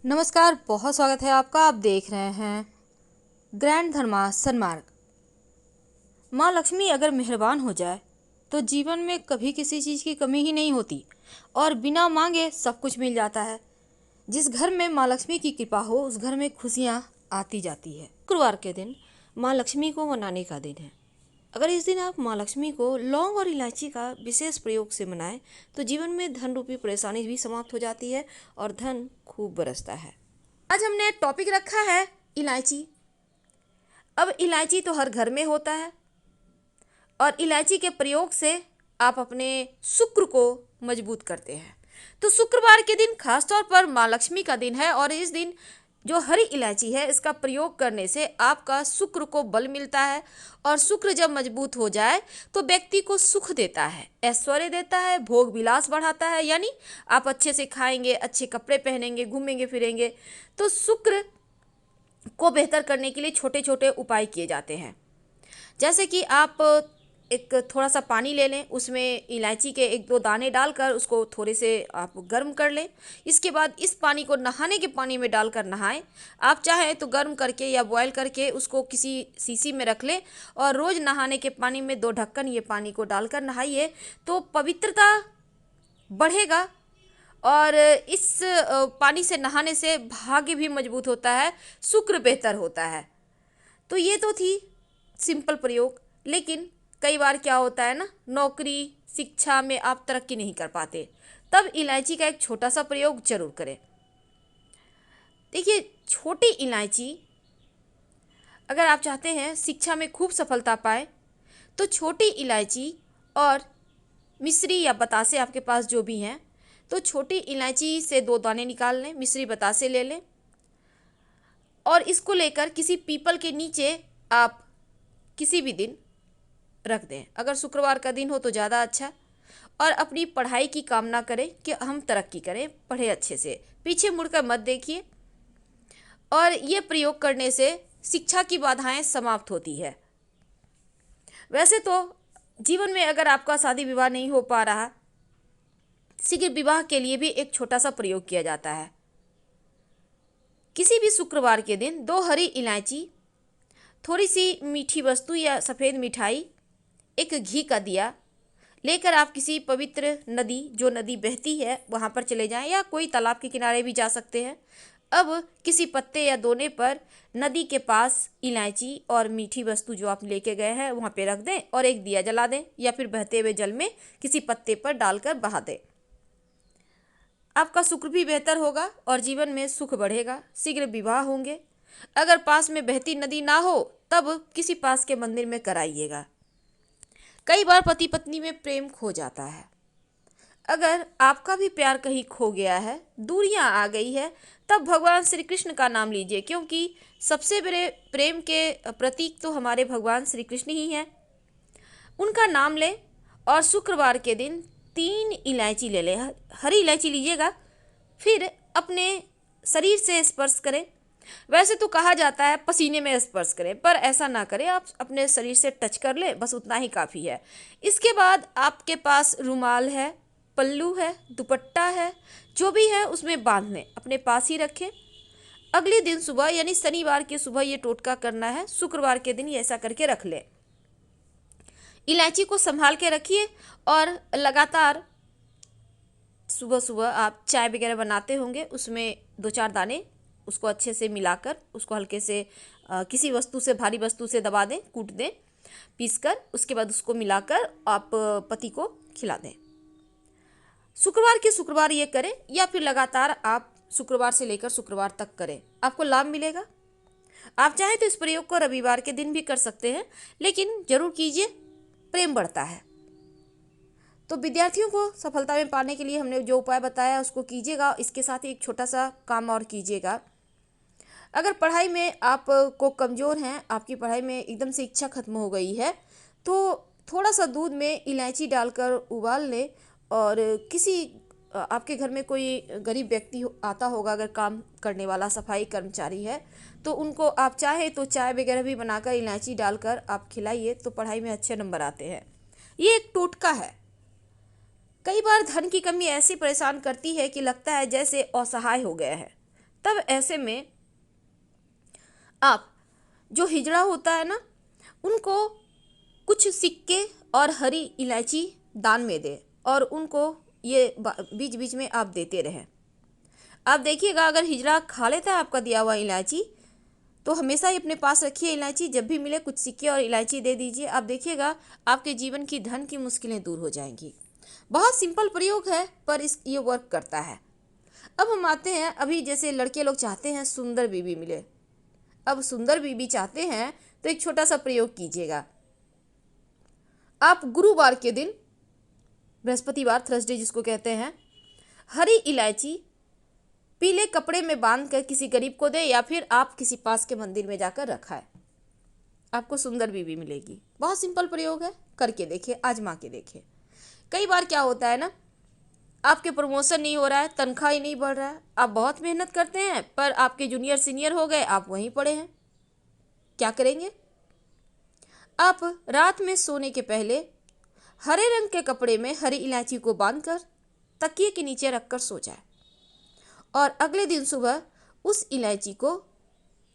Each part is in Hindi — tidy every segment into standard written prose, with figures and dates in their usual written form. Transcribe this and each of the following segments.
नमस्कार, बहुत स्वागत है आपका। आप देख रहे हैं ग्रैंड धर्मा सन्मार्ग। माँ लक्ष्मी अगर मेहरबान हो जाए तो जीवन में कभी किसी चीज़ की कमी ही नहीं होती और बिना मांगे सब कुछ मिल जाता है। जिस घर में माँ लक्ष्मी की कृपा हो उस घर में खुशियाँ आती जाती है। शुक्रवार के दिन माँ लक्ष्मी को मनाने का दिन है। अगर इस दिन आप माँ लक्ष्मी को लौंग और इलायची का विशेष प्रयोग से मनाएं तो जीवन में धन रूपी परेशानी भी समाप्त हो जाती है और धन खूब बरसता है। आज हमने टॉपिक रखा है इलायची। अब इलायची तो हर घर में होता है और इलायची के प्रयोग से आप अपने शुक्र को मजबूत करते हैं। तो शुक्रवार के दिन खासतौर पर माँ लक्ष्मी का दिन है और इस दिन जो हरी इलायची है इसका प्रयोग करने से आपका शुक्र को बल मिलता है और शुक्र जब मजबूत हो जाए तो व्यक्ति को सुख देता है, ऐश्वर्य देता है, भोग विलास बढ़ाता है। यानी आप अच्छे से खाएंगे, अच्छे कपड़े पहनेंगे, घूमेंगे फिरेंगे। तो शुक्र को बेहतर करने के लिए छोटे छोटे उपाय किए जाते हैं। जैसे कि आप एक थोड़ा सा पानी ले लें, उसमें इलायची के एक दो दाने डालकर उसको थोड़े से आप गर्म कर लें। इसके बाद इस पानी को नहाने के पानी में डालकर नहाएं। आप चाहें तो गर्म करके या बॉयल करके उसको किसी शीशी में रख लें और रोज़ नहाने के पानी में 2 ढक्कन ये पानी को डालकर नहाइए तो पवित्रता बढ़ेगा। और इस पानी से नहाने से भाग्य भी मजबूत होता है, शुक्र बेहतर होता है। तो ये तो थी सिंपल प्रयोग। लेकिन कई बार क्या होता है ना, नौकरी शिक्षा में आप तरक्की नहीं कर पाते, तब इलायची का एक छोटा सा प्रयोग जरूर करें। देखिए, छोटी इलायची अगर आप चाहते हैं शिक्षा में खूब सफलता पाए तो छोटी इलायची और मिश्री या बतासे आपके पास जो भी हैं, तो छोटी इलायची से 2 दाने निकाल लें, मिश्री बतासे ले लें और इसको लेकर किसी पीपल के नीचे आप किसी भी दिन रख दें। अगर शुक्रवार का दिन हो तो ज़्यादा अच्छा। और अपनी पढ़ाई की कामना करें कि हम तरक्की करें, पढ़े अच्छे से, पीछे मुड़कर मत देखिए। और ये प्रयोग करने से शिक्षा की बाधाएं समाप्त होती है। वैसे तो जीवन में अगर आपका शादी विवाह नहीं हो पा रहा, शीघ्र विवाह के लिए भी एक छोटा सा प्रयोग किया जाता है। किसी भी शुक्रवार के दिन 2 हरी इलायची, थोड़ी सी मीठी वस्तु या सफ़ेद मिठाई, एक घी का दिया लेकर आप किसी पवित्र नदी, जो नदी बहती है वहाँ पर चले जाएं या कोई तालाब के किनारे भी जा सकते हैं। अब किसी पत्ते या दोने पर नदी के पास इलायची और मीठी वस्तु जो आप लेके गए हैं वहाँ पे रख दें और एक दिया जला दें या फिर बहते हुए जल में किसी पत्ते पर डालकर बहा दें। आपका शुक्र भी बेहतर होगा और जीवन में सुख बढ़ेगा, शीघ्र विवाह होंगे। अगर पास में बहती नदी ना हो तब किसी पास के मंदिर में कराइएगा। कई बार पति पत्नी में प्रेम खो जाता है। अगर आपका भी प्यार कहीं खो गया है, दूरियां आ गई है, तब भगवान श्री कृष्ण का नाम लीजिए, क्योंकि सबसे बड़े प्रेम के प्रतीक तो हमारे भगवान श्री कृष्ण ही हैं। उनका नाम लें और शुक्रवार के दिन 3 इलायची ले लें, हरी इलायची लीजिएगा, फिर अपने शरीर से स्पर्श करें। वैसे तो कहा जाता है पसीने में स्पर्श करें, पर ऐसा ना करें, आप अपने शरीर से टच कर लें, बस उतना ही काफ़ी है। इसके बाद आपके पास रुमाल है, पल्लू है, दुपट्टा है, जो भी है उसमें बांध लें, अपने पास ही रखें। अगले दिन सुबह यानी शनिवार की सुबह ये टोटका करना है, शुक्रवार के दिन ये ऐसा करके रख लें। इलायची को संभाल के रखिए और लगातार सुबह सुबह आप चाय वगैरह बनाते होंगे, उसमें 2-4 दाने उसको अच्छे से मिलाकर उसको हल्के से किसी वस्तु से, भारी वस्तु से दबा दें, कूट दें, पीसकर। उसके बाद उसको मिलाकर आप पति को खिला दें। शुक्रवार के शुक्रवार ये करें या फिर लगातार आप शुक्रवार से लेकर शुक्रवार तक करें, आपको लाभ मिलेगा। आप चाहें तो इस प्रयोग को रविवार के दिन भी कर सकते हैं, लेकिन जरूर कीजिए, प्रेम बढ़ता है। तो विद्यार्थियों को सफलता में पाने के लिए हमने जो उपाय बताया उसको कीजिएगा। इसके साथ ही एक छोटा सा काम और कीजिएगा। अगर पढ़ाई में आप को कमज़ोर हैं, आपकी पढ़ाई में एकदम से इच्छा खत्म हो गई है, तो थोड़ा सा दूध में इलायची डालकर उबाल लें और किसी आपके घर में कोई गरीब व्यक्ति आता होगा, अगर काम करने वाला सफाई कर्मचारी है, तो उनको आप चाहें तो चाय वगैरह भी बनाकर इलायची डालकर आप खिलाइए, तो पढ़ाई में अच्छे नंबर आते हैं। ये एक टोटका है। कई बार धन की कमी ऐसी परेशान करती है कि लगता है जैसे असहाय हो गया है, तब ऐसे में आप जो हिजड़ा होता है ना, उनको कुछ सिक्के और हरी इलायची दान में दें और उनको ये बीच बीच में आप देते रहें। आप देखिएगा अगर हिजड़ा खा लेता है आपका दिया हुआ इलायची, तो हमेशा ही अपने पास रखिए इलायची। जब भी मिले कुछ सिक्के और इलायची दे दीजिए। आप देखिएगा आपके जीवन की धन की मुश्किलें दूर हो जाएंगी। बहुत सिंपल प्रयोग है पर ये वर्क करता है। अब हम आते हैं, अभी जैसे लड़के लोग चाहते हैं सुंदर बीवी मिले। अब सुंदर बीवी चाहते हैं तो एक छोटा सा प्रयोग कीजिएगा। आप गुरुवार के दिन, बृहस्पतिवार, थर्सडे जिसको कहते हैं, हरी इलायची पीले कपड़े में बांध कर किसी गरीब को दे या फिर आप किसी पास के मंदिर में जाकर रखाए। आपको सुंदर बीवी मिलेगी। बहुत सिंपल प्रयोग है, करके देखिए, आजमा के देखिए। कई बार क्या होता है ना, आपके प्रमोशन नहीं हो रहा है, तनख्वाह ही नहीं बढ़ रहा है, आप बहुत मेहनत करते हैं पर आपके जूनियर सीनियर हो गए, आप वहीं पड़े हैं। क्या करेंगे? आप रात में सोने के पहले हरे रंग के कपड़े में हरी इलायची को बांधकर तकिए के नीचे रखकर सो जाए और अगले दिन सुबह उस इलायची को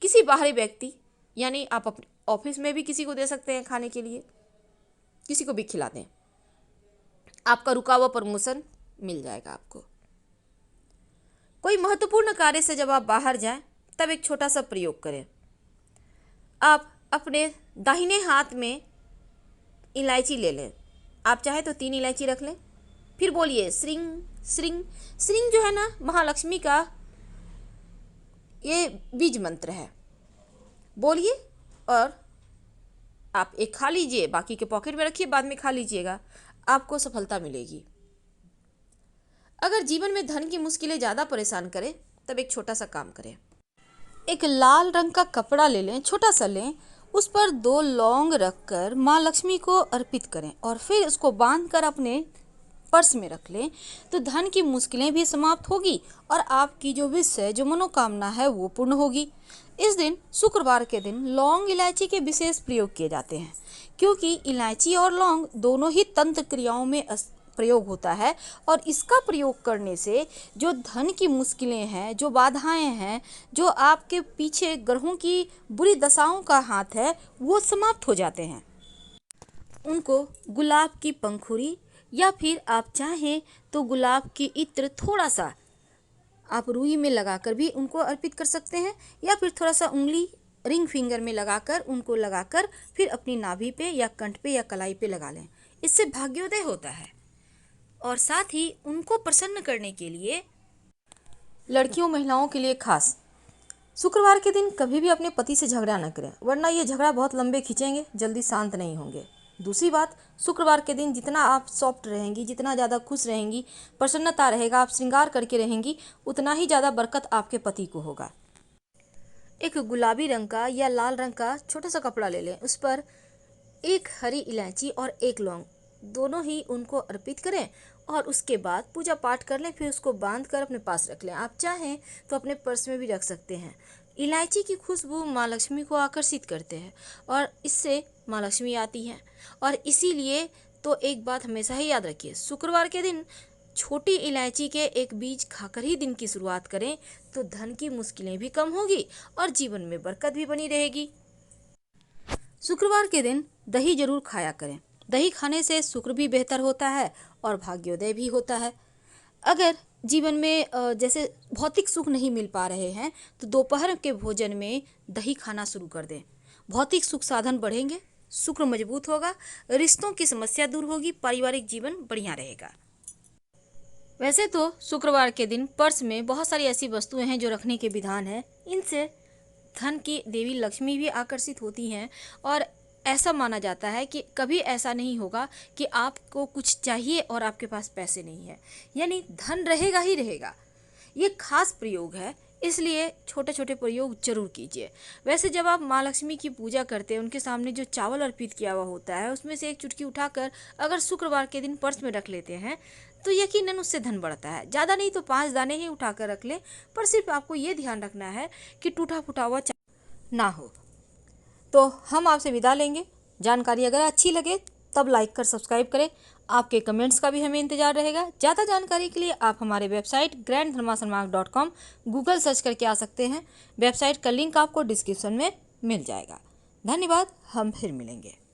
किसी बाहरी व्यक्ति, यानी आप अपने ऑफिस में भी किसी को दे सकते हैं खाने के लिए, किसी को भी खिला दें। आपका रुका हुआ प्रमोशन मिल जाएगा आपको। कोई महत्वपूर्ण कार्य से जब आप बाहर जाएं तब एक छोटा सा प्रयोग करें। आप अपने दाहिने हाथ में इलायची ले लें। आप चाहे तो 3 इलायची रख लें। फिर बोलिए श्रिंग श्रिंग। श्रिंग जो है ना, महालक्ष्मी का ये बीज मंत्र है। बोलिए और आप एक खा लीजिए, बाकी के पॉकेट में रखिए, बाद में खा लीजिएगा। आपको सफलता मिलेगी। अगर जीवन में धन की मुश्किलें ज़्यादा परेशान करें तब एक छोटा सा काम करें। एक लाल रंग का कपड़ा ले लें, छोटा सा लें, उस पर 2 लौंग रखकर माँ लक्ष्मी को अर्पित करें और फिर उसको बांधकर अपने पर्स में रख लें तो धन की मुश्किलें भी समाप्त होगी और आपकी जो विश है, जो मनोकामना है, वो पूर्ण होगी। इस दिन, शुक्रवार के दिन, लौंग इलायची के विशेष प्रयोग किए जाते हैं क्योंकि इलायची और लौंग दोनों ही तंत्र क्रियाओं में प्रयोग होता है और इसका प्रयोग करने से जो धन की मुश्किलें हैं, जो बाधाएं हैं, जो आपके पीछे ग्रहों की बुरी दशाओं का हाथ है, वो समाप्त हो जाते हैं। उनको गुलाब की पंखुड़ी या फिर आप चाहें तो गुलाब की इत्र थोड़ा सा आप रुई में लगाकर भी उनको अर्पित कर सकते हैं या फिर थोड़ा सा उंगली रिंग फिंगर में लगाकर उनको लगाकर फिर अपनी नाभि पे या कंठ पे या कलाई पे लगा लें। इससे भाग्योदय होता है। और साथ ही उनको प्रसन्न करने के लिए, लड़कियों महिलाओं के लिए खास, शुक्रवार के दिन कभी भी अपने पति से झगड़ा न करें, वरना ये झगड़ा बहुत लंबे खींचेंगे, जल्दी शांत नहीं होंगे। दूसरी बात, शुक्रवार के दिन जितना आप सॉफ्ट रहेंगी, जितना ज़्यादा खुश रहेंगी, प्रसन्नता रहेगा, आप श्रृंगार करके रहेंगी, उतना ही ज़्यादा बरकत आपके पति को होगा। एक गुलाबी रंग का या लाल रंग का छोटा सा कपड़ा ले लें, उस पर 1 हरी इलायची और 1 लौंग, दोनों ही उनको अर्पित करें और उसके बाद पूजा पाठ कर लें। फिर उसको बांध कर अपने पास रख लें। आप चाहें तो अपने पर्स में भी रख सकते हैं। इलायची की खुशबू माँ लक्ष्मी को आकर्षित करते हैं और इससे माँ लक्ष्मी आती हैं। और इसीलिए तो एक बात हमेशा ही याद रखिए, शुक्रवार के दिन छोटी इलायची के एक बीज खाकर ही दिन की शुरुआत करें तो धन की मुश्किलें भी कम होगी और जीवन में बरकत भी बनी रहेगी। शुक्रवार के दिन दही जरूर खाया करें। दही खाने से शुक्र भी बेहतर होता है और भाग्योदय भी होता है। अगर जीवन में जैसे भौतिक सुख नहीं मिल पा रहे हैं तो दोपहर के भोजन में दही खाना शुरू कर दें। भौतिक सुख साधन बढ़ेंगे, शुक्र मजबूत होगा, रिश्तों की समस्या दूर होगी, पारिवारिक जीवन बढ़िया रहेगा। वैसे तो शुक्रवार के दिन पर्स में बहुत सारी ऐसी वस्तुएं हैं जो रखने के विधान है। इनसे धन की देवी लक्ष्मी भी आकर्षित होती हैं और ऐसा माना जाता है कि कभी ऐसा नहीं होगा कि आपको कुछ चाहिए और आपके पास पैसे नहीं है, यानी धन रहेगा ही रहेगा। ये खास प्रयोग है, इसलिए छोटे छोटे प्रयोग जरूर कीजिए। वैसे जब आप माँ लक्ष्मी की पूजा करते हैं, उनके सामने जो चावल अर्पित किया हुआ होता है उसमें से एक चुटकी उठाकर अगर शुक्रवार के दिन पर्स में रख लेते हैं तो यकीनन उससे धन बढ़ता है। ज़्यादा नहीं तो 5 दाने ही उठाकर रख लें, पर सिर्फ आपको ये ध्यान रखना है कि टूटा फूटा हुआ ना हो। तो हम आपसे विदा लेंगे। जानकारी अगर अच्छी लगे तब लाइक कर सब्सक्राइब करें। आपके कमेंट्स का भी हमें इंतजार रहेगा। ज़्यादा जानकारी के लिए आप हमारे वेबसाइट granddharmasarmark.com गूगल सर्च करके आ सकते हैं। वेबसाइट का लिंक आपको डिस्क्रिप्शन में मिल जाएगा। धन्यवाद, हम फिर मिलेंगे।